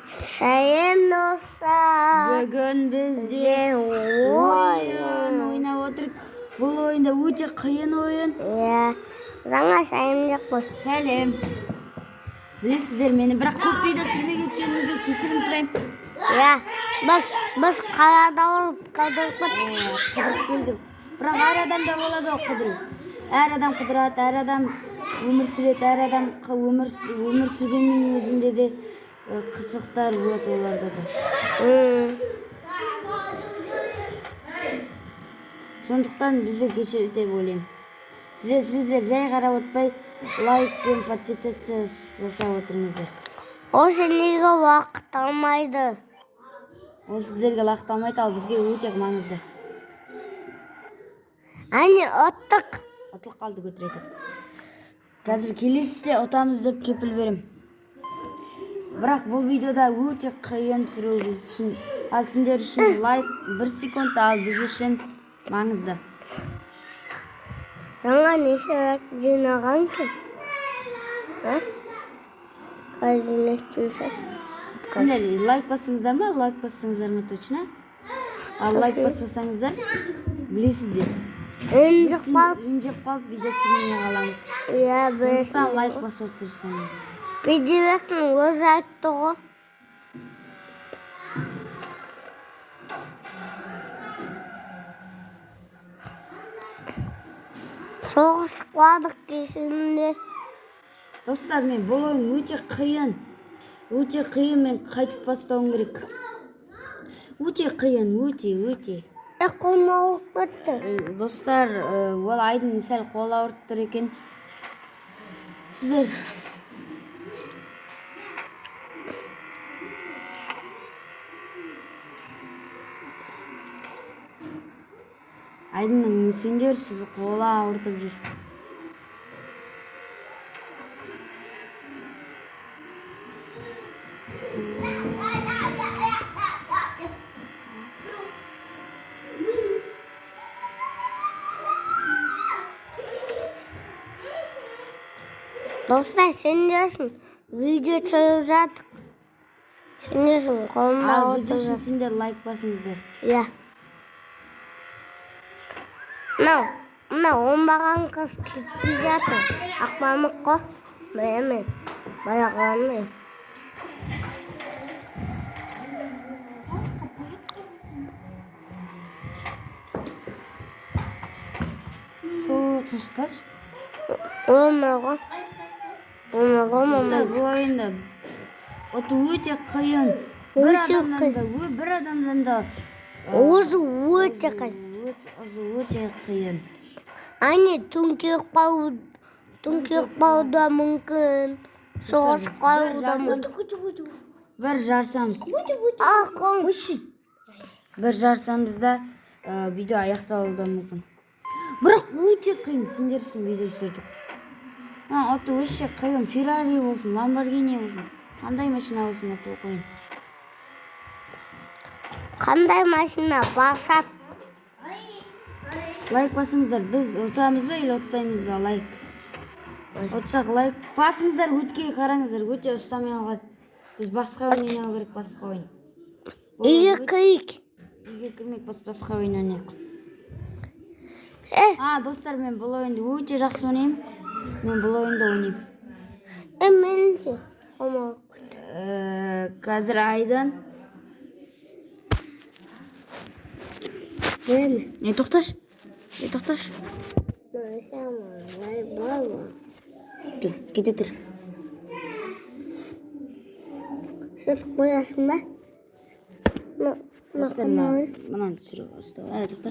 Sayın dostlar. Бүгін бізде ойын ойнап отырып, бұл ойында өте қиын ойын. Жаңа сәлемдеп қой. Сәлем. Білесіздер, мені бірақ көп видео түсірмей кеткенімізге кешірім сұраймын. Біз қалада ұрып қыдырып келдік. Бірақ әр адамда болады ғой қыдыру. Әр адам қыдырады, әр адам өмір сүреді, әр адам өмір сүргеннің өзінде де қызықтар болады оларда да. Сондықтан бізді кешірді деп ойлаймын. Сіздер жай қарап отпай, лайк пен подписаться жасап отырыңыздар. Ол сендерге уақыт алмайды. Ол сіздерге уақыт алмайды, ал бізге өте маңызды. Әне ұттық. Ұтылып қалды, көтереді. Қазір келесіде ұтамыз деп кепіл берем. Бірақ бұл видеода өте қиын түсіру біз үшін. Ал сендер үшін лайк 1 секунд, ал біз үшін маңызды. Жаңа неше жинаған ке? Қалай жинақтың сен? Лайк бассаңыздар ма? Лайк бассаңыздар ма точно? Ал лайк баспасаңыздар, білесіздер. Ренжіп қалып видео түсірмей қаламыз. Сондықтан лайк басып отырсаңыз. Видеоның өзі айтты ғой. Соғыс қуадық кесінде. Достар, мен бұл ойын өте қиын. Өте қиын, мен қайтып бастауым керек. Өте қиын, өте. Қолым ауырып кетті. Достар, ол айдың сәл қолы ауырып тұр екен. Сіздер айдың сендер сіз қолы ауыртып жүр. Достар, сен дерсің, видео түсіріп жатық. Сен дерсің, қолымда Ал біз үшін сендер лайк басыңыздар. Мына оңбаған қыз кетпей жатыр. Ақпамық қой. Білемін. Баяғыламын. Сол тұсташ. Өмірға. Бұл ойында өте қиын. Бір адамдан да Өзі өте қиын. Өте қиын. Әне түнкек бауы мүмкін. Соғыс қаруы мүмкін. Бір жарсамыз. Бір жарсамызда видео аяқталуы мүмкін. Бірақ өте қиын, сендер үшін видео түсірдік. Оты өте қиын, Феррари болсын, Ламборгини болсын. Қандай машина болсын, оты қиын. Қандай машина басат? Лайк басыңыздар, біз ұтамыз ба, или ұтпаймыз ба? Лайк. Ұтсақ лайк басыңыздар, өтке қараңыздар, өте ұстамай алған. Біз басқа ойын ойнау керек, басқа ойын. Үйге кірейік. Үйге кірмек, басқа ойын ойнайық. Достар, мен бұл ойынды өте жақсы ойнаймын. Мен бұл ойынды ойнаймын. Меніңше қомақ. Қазір айдан. Тоқташ. Кете тұр. Сіз қоясың ба? Мұнан түсіріп ұстау. Тоқта.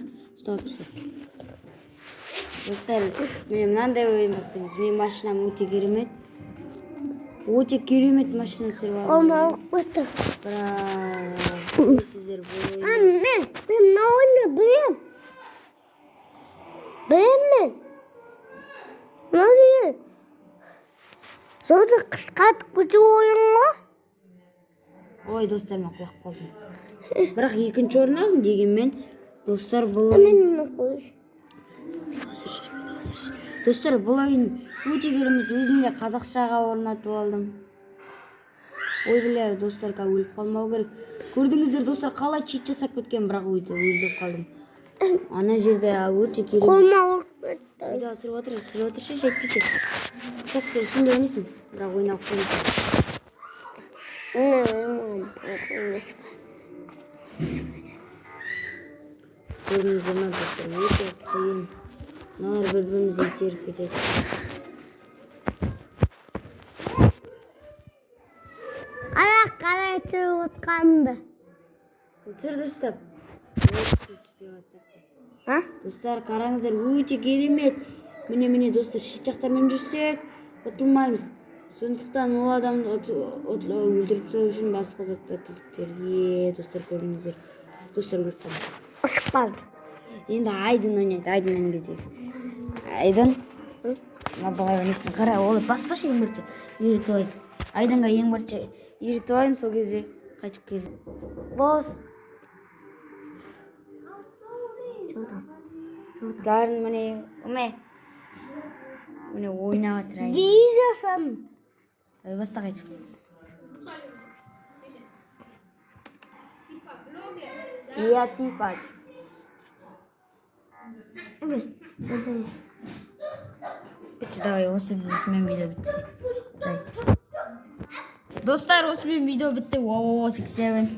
Достар, мен мынандай ойын бастаймыз. Мен машинам өте керемет. Өте керемет машина түсіріп алдым. Қомақ көтті. Бірақ сіздер бұл ойын. Мен мына ойынды білем. Білемін. Мына Соды қысқатып көту ойын ғой. Ой, достар, мен құлақ қалдым. Бірақ екінші орын алдым дегенмен, достар, бұл ойын. Достар, бұл ойын өте керемет. Өзімде қазақшаға орнатып алдым. Ой бля, достар қазір өліп қалмау керек. Көрдіңіздер достар, қалай чит жасап кеткен, бірақ өліп қалдым. Ана жерде өте керек. Қолыма ұрып кетті. Айда ысырып отыршы, жетпесе. Қазір сен де ойнайсың, бірақ ойнап қоймайсың. Көрдіңіздер ме достар, өте қиын. Мыналар бір-бірімізді итеріп кетеді. Қарай түсіп отқанымды. Түсірді ұстап. А? Достар, қараңыздар, өте керемет. Міне достар, шет жақтармен жүрсек, ұтылмаймыз. Сондықтан ол адамды өлтіріп тастау үшін басқа заттар келдік. Достар, көрдіңіздер. Достар өліп қалды. Ысықпады. Енді Айдын ойнайды, Айдыннан кезек. Айдын. Былай ойнайсың, қара, ол баспашы ең бірінші. Үйретіп алайын. Айдынға ең бірінші үйретіп алайын, сол кезде қайтып кезек. Бос. Дарын міне ойнап отырайын. Дейзасын. Баста қайтып. Я типать. Бітті, давай, осымен видео бітті. Достар, осымен видео бітті. 67.